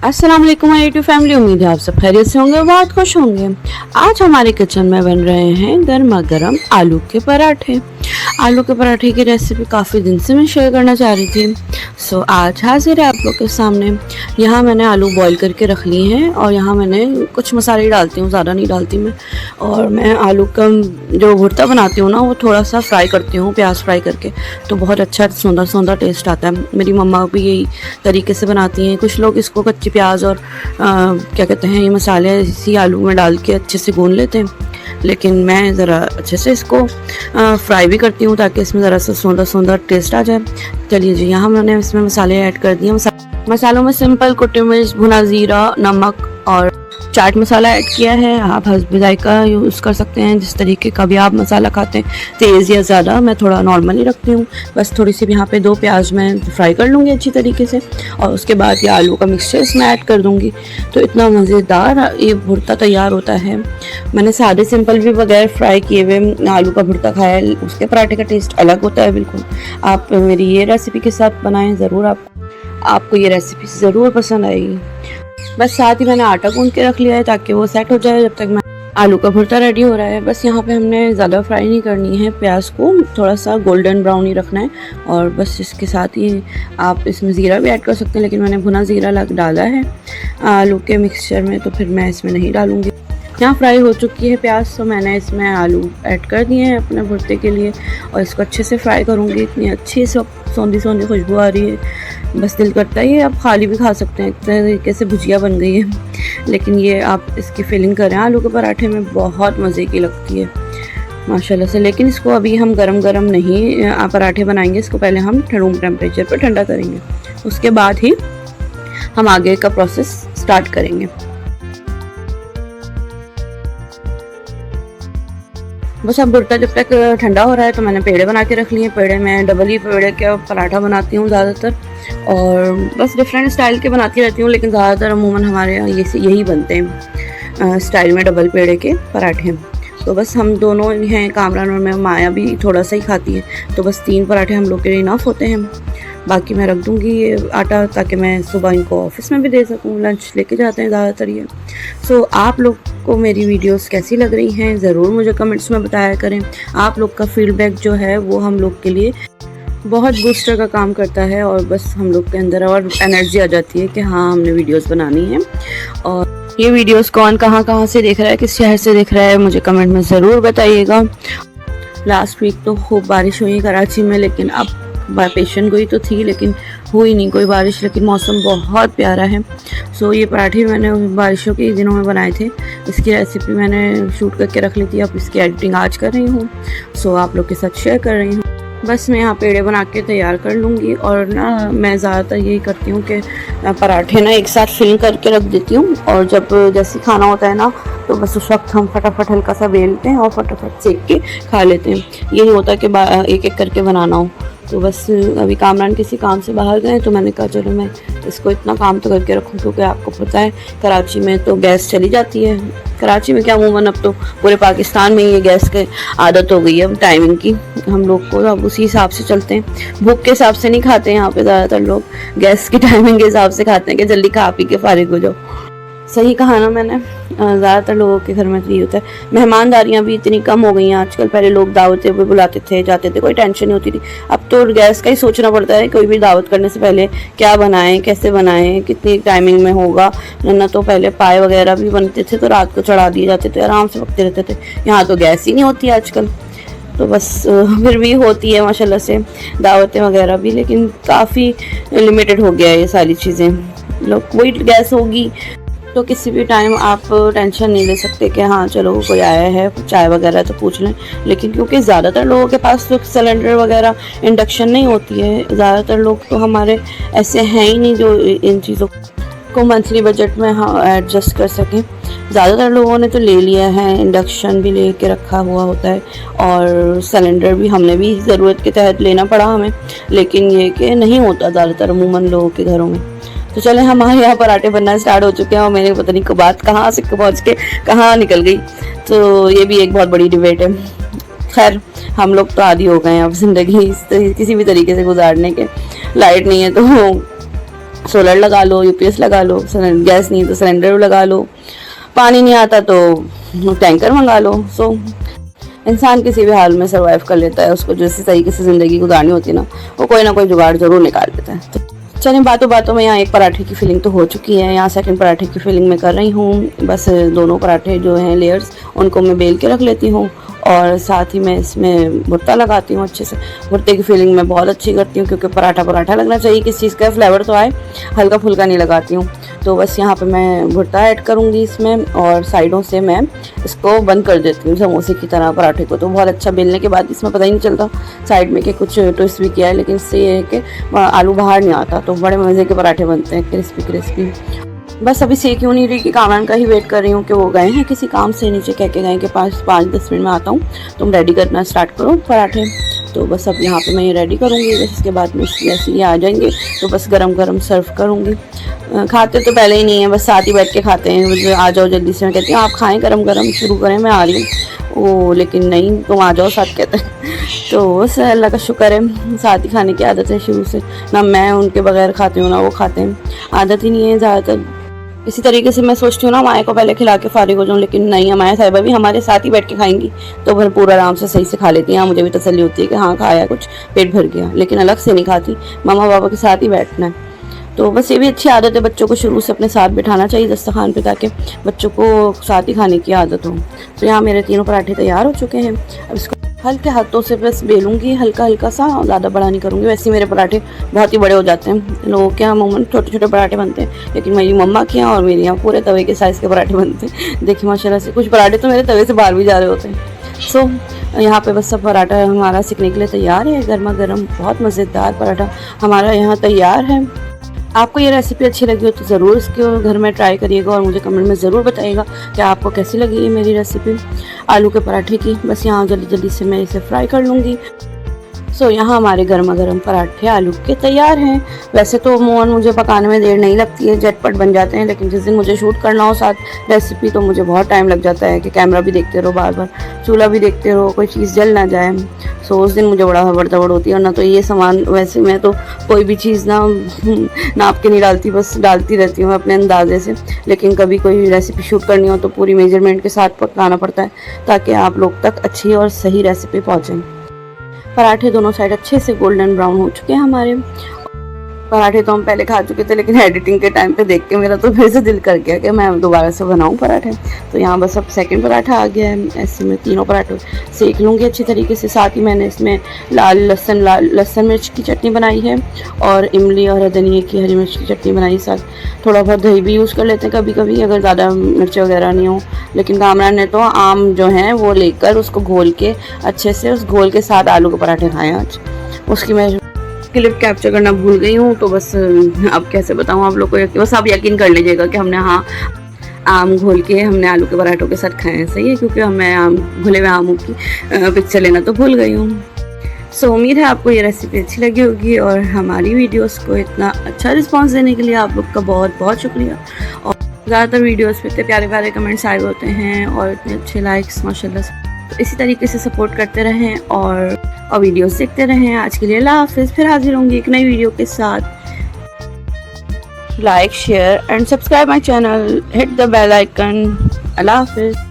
अस्सलाम वालेकुम my YouTube family. उम्मीद है आप सब खैरियत से होंगे, बहुत खुश होंगे। आज हमारे किचन में बन रहे हैं गर्मा गर्म आलू के पराठे। आलू के पराठे की रेसिपी काफ़ी दिन से मैं शेयर करना चाह रही थी। सो आज हाजिर है आप लोग के सामने। यहाँ मैंने आलू बॉईल करके रख लिए हैं और यहाँ मैंने कुछ मसाले डालती हूँ, ज़्यादा नहीं डालती मैं। और मैं आलू का जो भुर्ता बनाती हूँ ना, वो थोड़ा सा फ्राई करती हूँ, प्याज फ्राई करके, तो बहुत अच्छा सौंधा सौंधा टेस्ट आता है। मेरी मम्मा भी यही तरीके से बनाती हैं। कुछ लोग इसको कच्ची प्याज और क्या कहते हैं, ये मसाले इसी आलू में डाल के अच्छे से गूंद लेते हैं, लेकिन मैं ज़रा अच्छे से इसको फ्राई भी करती हूँ ताकि इसमें ज़रा सा सौंधा सौंधा टेस्ट आ जाए। चलिए जी, यहाँ मैंने इसमें मसाले ऐड कर दिए। मसालों में सिंपल कुटी मिर्च, भुना ज़ीरा, नमक और चाट मसाला ऐड किया है। आप हस्ब जायका यूज़ कर सकते हैं, जिस तरीके का भी आप मसाला खाते हैं, तेज़ या ज़्यादा। मैं थोड़ा नॉर्मली रखती हूँ। बस थोड़ी सी भी यहाँ पे 2 प्याज मैं फ्राई कर लूँगी अच्छी तरीके से, और उसके बाद ये आलू का मिक्सचर इसमें ऐड कर दूँगी। तो इतना मज़ेदार ये भुर्ता तैयार होता है। मैंने सादे सिंपल भी बगैर फ्राई किए हुए आलू का भुर्ता खाया है, उसके पराठे का टेस्ट अलग होता है बिल्कुल। आप मेरी ये रेसिपी के साथ बनाएँ ज़रूर, आपको ये रेसिपी ज़रूर पसंद आएगी। बस साथ ही मैंने आटा गूंद के रख लिया है ताकि वो सेट हो जाए जब तक मैं आलू का भुर्ता रेडी हो रहा है। बस यहाँ पे हमने ज़्यादा फ्राई नहीं करनी है, प्याज को थोड़ा सा गोल्डन ब्राउन ही रखना है। और बस इसके साथ ही आप इसमें ज़ीरा भी ऐड कर सकते हैं, लेकिन मैंने भुना ज़ीरा डाला है आलू के मिक्सचर में, तो फिर मैं इसमें नहीं डालूँगी। यहाँ फ्राई हो चुकी है प्याज, तो मैंने इसमें आलू ऐड कर दिए हैं अपने भुर्ते के लिए, और इसको अच्छे से फ्राई करूँगी। इतनी अच्छी सौंधी सौंधी खुशबू आ रही है, बस दिल करता है ये आप खाली भी खा सकते हैं। एक तरीके से भुजिया बन गई है, लेकिन ये आप इसकी फिलिंग करें आलू के पराठे में, बहुत मज़े की लगती है माशाल्लाह से। लेकिन इसको अभी हम गरम गरम नहीं पराठे बनाएंगे, इसको पहले हम रूम टेम्परेचर पर ठंडा करेंगे, उसके बाद ही हम आगे का प्रोसेस स्टार्ट करेंगे। बस अब भुर्ता जब तक ठंडा हो रहा है, तो मैंने पेड़े बना के रख लिए। पेड़े में डबल ही पेड़े का पराठा बनाती हूँ ज़्यादातर, और बस डिफरेंट स्टाइल के बनाती रहती हूँ, लेकिन ज़्यादातर अमूमन हमारे यहाँ यही बनते हैं स्टाइल में, डबल पेड़े के पराठे। तो बस हम दोनों हैं, कामरान और मैं, माया भी थोड़ा सा ही खाती है, तो बस 3 पराठे हम लोग के लिए इनफ होते हैं। बाकी मैं रख दूँगी ये आटा, ताकि मैं सुबह इनको ऑफिस में भी दे सकूँ, लंच लेके जाते हैं ज़्यादातर ये। सो आप लोग को मेरी वीडियोस कैसी लग रही हैं ज़रूर मुझे कमेंट्स में बताया करें। आप लोग का फीडबैक जो है वो हम लोग के लिए बहुत बूस्टर का काम करता है, और बस हम लोग के अंदर और एनर्जी आ जाती है कि हाँ, हमने वीडियोस बनानी है। और ये वीडियोस कौन कहाँ से देख रहा है, किस शहर से देख रहा है, मुझे कमेंट में ज़रूर बताइएगा। लास्ट वीक तो खूब बारिश हुई कराची में, लेकिन अब पेशन गोई तो थी, लेकिन हुई नहीं कोई बारिश, लेकिन मौसम बहुत प्यारा है। सो ये पराठे मैंने बारिशों के दिनों में बनाए थे। इसकी रेसिपी मैंने शूट करके रख ली थी, अब इसकी एडिटिंग आज कर रही हूँ, सो आप लोग के साथ शेयर कर रही हूँ। बस मैं यहाँ पेड़े बना के तैयार कर लूँगी, और ना मैं ज़्यादातर यही करती हूँ कि पराठे ना एक साथ फिल करके रख देती हूँ, और जब जैसे खाना होता है ना, तो बस उस वक्त हम फटाफट हल्का सा बेलते हैं और फटाफट सेक के खा लेते हैं। यही होता है कि एक एक करके बनाना हो। तो बस अभी कामरान किसी काम से बाहर गए, तो मैंने कहा चलो मैं इसको इतना काम तो करके रखूँ, क्योंकि आपको पता है कराची में तो गैस चली जाती है। कराची में क्या, अमूमन अब तो पूरे पाकिस्तान में ये गैस की आदत हो गई है टाइमिंग की, हम लोग को अब उसी हिसाब से चलते हैं। भूख के हिसाब से नहीं खाते हैं यहाँ पे, ज़्यादातर लोग गैस की टाइमिंग के हिसाब से खाते हैं कि जल्दी खा पी के फारिग हो जाओ। सही कहा ना मैंने, ज़्यादातर लोगों के घर में तो ये होता है। मेहमानदारियाँ भी इतनी कम हो गई हैं आजकल। पहले लोग दावतें भी बुलाते थे, जाते थे, कोई टेंशन नहीं होती थी। अब तो गैस का ही सोचना पड़ता है, कोई भी दावत करने से पहले क्या बनाएं, कैसे बनाएं, कितनी टाइमिंग में होगा। ना तो पहले पाए वगैरह भी बनते थे तो रात को चढ़ा दिए जाते थे, आराम से पकते रहते थे। यहाँ तो गैस ही नहीं होती आजकल, तो बस फिर भी होती है माशाल्लाह से दावतें वगैरह भी, लेकिन काफ़ी लिमिटेड हो गया है ये सारी चीज़ें। लोग कोई गैस होगी तो किसी भी टाइम आप टेंशन नहीं ले सकते कि हाँ चलो कोई आया है, चाय वगैरह तो पूछ लें। लेकिन क्योंकि ज़्यादातर लोगों के पास तो सिलेंडर वगैरह इंडक्शन नहीं होती है, ज़्यादातर लोग तो हमारे ऐसे हैं ही नहीं जो इन चीज़ों को मंथली बजट में हाँ एडजस्ट कर सकें। ज़्यादातर लोगों ने तो ले लिया है, इंडक्शन भी ले के रखा हुआ होता है, और सिलेंडर भी हमने भी ज़रूरत के तहत लेना पड़ा हमें, लेकिन ये कि नहीं होता ज़्यादातर अमूमन लोगों के घरों में। तो चले हमारे यहाँ पराठे बनना स्टार्ट हो चुके हैं, और मैंने पता नहीं बात कहाँ से पहुँच के कहाँ निकल गई। तो ये भी एक बहुत बड़ी डिबेट है। खैर, हम लोग तो आदी हो गए हैं अब ज़िंदगी किसी भी तरीके से गुजारने के। लाइट नहीं है तो सोलर लगा लो, यूपीएस लगा लो, गैस नहीं तो सिलेंडर लगा लो, पानी नहीं आता तो टैंकर मंगा लो। सो इंसान किसी भी हाल में सर्वाइव कर लेता है, उसको जिस तरीके से ज़िंदगी गुजारनी होती है ना, वो कोई ना कोई जुगाड़ ज़रूर निकाल लेता है। तो चलिए बातों बातों में यहाँ एक पराठे की फिलिंग तो हो चुकी है, यहाँ सेकंड पराठे की फिलिंग मैं कर रही हूँ। बस दोनों पराठे जो हैं लेयर्स, उनको मैं बेल के रख लेती हूँ और साथ ही मैं इसमें भुट्टा लगाती हूँ अच्छे से। भुट्टे की फिलिंग मैं बहुत अच्छी करती हूँ क्योंकि पराठा पराठा लगना चाहिए, किस चीज़ का फ्लेवर तो आए, हल्का फुल्का नहीं लगाती हूँ। तो बस यहाँ पे मैं भुट्टा ऐड करूँगी इसमें और साइडों से मैं इसको बंद कर देती हूँ समोसे की तरह पराठे को। तो बहुत अच्छा बेलने के बाद इसमें पता ही नहीं चलता साइड में कि कुछ ट्विस्ट भी किया है, लेकिन इससे ये है कि आलू बाहर नहीं आता, तो बड़े मज़े के पराठे बनते हैं, क्रिस्पी क्रिस्पी। बस अभी सेक क्यों नहीं रही कि कामरान का ही वेट कर रही हूँ कि वो गए हैं किसी काम से, नीचे कह के गए कि 5-10 मिनट में आता हूँ, तुम रेडी करना स्टार्ट करो पराठे। तो बस अब यहाँ पे मैं ये रेडी करूँगी, बस इसके बाद में जैसे ये आ जाएंगे तो बस गरम गरम सर्व करूँगी। खाते तो पहले ही नहीं है, बस साथ ही बैठ के खाते हैं, आ जाओ जल्दी से। मैं कहती हूँ आप खाएँ, गरम गरम शुरू करें, मैं आ रही हूँ। ओ लेकिन नहीं, तुम आ जाओ साथ, कहते हैं। तो बस अल्लाह का शुक्र है, साथ ही खाने की आदत है शुरू से, ना मैं उनके बगैर खाती हूँ ना वो खाते हैं, आदत ही नहीं है ज़्यादातर। इसी तरीके से मैं सोचती हूँ ना माए को पहले खिला के फारिग हो जाऊँ, लेकिन नहीं, हमारे साहिबा भी हमारे साथ ही बैठ के खाएंगी तो भरपूर आराम से सही से खा लेती हैं। मुझे भी तसल्ली होती है कि हाँ खाया कुछ, पेट भर गया, लेकिन अलग से नहीं खाती, मामा पापा के साथ ही बैठना है। तो बस ये भी अच्छी आदत है, बच्चों को शुरू से अपने साथ बिठाना चाहिए दस्तरखान पे ताकि बच्चों को साथ ही खाने की आदत हो। तो यहाँ मेरे तीनों पराठे तैयार हो चुके हैं, अब इसको हल्के हाथों से बस बेलूंगी, हल्का हल्का सा, ज़्यादा बड़ा नहीं करूँगी। वैसे मेरे पराठे बहुत ही बड़े हो जाते हैं, लोगों के यहाँ अमूमन छोटे छोटे पराठे बनते हैं, लेकिन मेरी मम्मा के यहाँ और मेरे यहाँ पूरे तवे के साइज़ के पराठे बनते हैं। देखिए माशाल्लाह से कुछ पराठे तो मेरे तवे से बाहर भी जा रहे होते हैं। सो यहाँ पे बस सब पराठा हमारा सीखने के लिए तैयार है, गर्मा गर्म बहुत मज़ेदार पराठा हमारा यहाँ तैयार है। आपको ये रेसिपी अच्छी लगी हो तो ज़रूर इसको घर में ट्राई करिएगा और मुझे कमेंट में ज़रूर बताइएगा कि आपको कैसी लगी ये मेरी रेसिपी आलू के पराठे की। बस यहाँ जल्दी जल्दी से मैं इसे फ्राई कर लूँगी। सो यहाँ हमारे गर्मा गर्म पराठे आलू के तैयार हैं। वैसे तो अमूमन मुझे पकाने में देर नहीं लगती है, झटपट बन जाते हैं, लेकिन जिस दिन मुझे शूट करना हो साथ रेसिपी तो मुझे बहुत टाइम लग जाता है कि कैमरा भी देखते रहो, बार बार चूल्हा भी देखते रहो, कोई चीज़ जल ना जाए। सो उस दिन मुझे बड़ा हबड़ दबड़ होती है। और ना तो ये सामान, वैसे मैं तो कोई भी चीज़ ना नाप के नहीं डालती, बस डालती रहती हूँ अपने अंदाजे से, लेकिन कभी कोई रेसिपी शूट करनी हो तो पूरी मेजरमेंट के साथ पकाना पड़ता है ताकि आप लोग तक अच्छी और सही रेसिपी पहुँचे। पराठे दोनों साइड अच्छे से गोल्डन ब्राउन हो चुके हैं हमारे। पराठे तो हम पहले खा चुके थे, लेकिन एडिटिंग के टाइम पे देख के मेरा तो फिर से दिल कर गया कि मैं दोबारा से बनाऊं पराठे। तो यहाँ बस अब सेकंड पराठा आ गया है। ऐसे में तीनों पराठे सेक लूँगी अच्छी तरीके से। साथ ही मैंने इसमें लाल लहसुन मिर्च की चटनी बनाई है और इमली और धनिया की हरी मिर्च की चटनी बनाई। साथ थोड़ा बहुत दही भी यूज़ कर लेते हैं कभी कभी अगर ज़्यादा मिर्च वगैरह नहीं हो, लेकिन कामरान ने तो आम जो है वो लेकर उसको घोल के अच्छे से, उस घोल के साथ आलू के पराठे खाए आज। उसकी मैं क्लिप कैप्चर करना भूल गई हूँ, तो बस अब कैसे बताऊँ आप लोग को, बस आप यकीन कर लीजिएगा कि हमने हाँ आम घोल के हमने आलू के पराठों के साथ खाए हैं। सही है, क्योंकि मैं आम घुले हुए आमों की पिक्चर लेना तो भूल गई हूँ। सो उम्मीद है आपको ये रेसिपी अच्छी लगी होगी और हमारी वीडियोस को इतना अच्छा रिस्पांस देने के लिए आप लोग का बहुत बहुत शुक्रिया। और ज़्यादातर वीडियोस पे इतने प्यारे प्यारे कमेंट्स आए होते हैं और इतने अच्छे लाइक्स माशाल्लाह से। तो इसी तरीके से सपोर्ट करते रहें और वीडियोस देखते रहें। आज के लिए अल्लाह हाफिज़, फिर हाजिर होंगी एक नई वीडियो के साथ। Like, share and subscribe my channel, hit the bell icon. अल्लाह हाफिज़।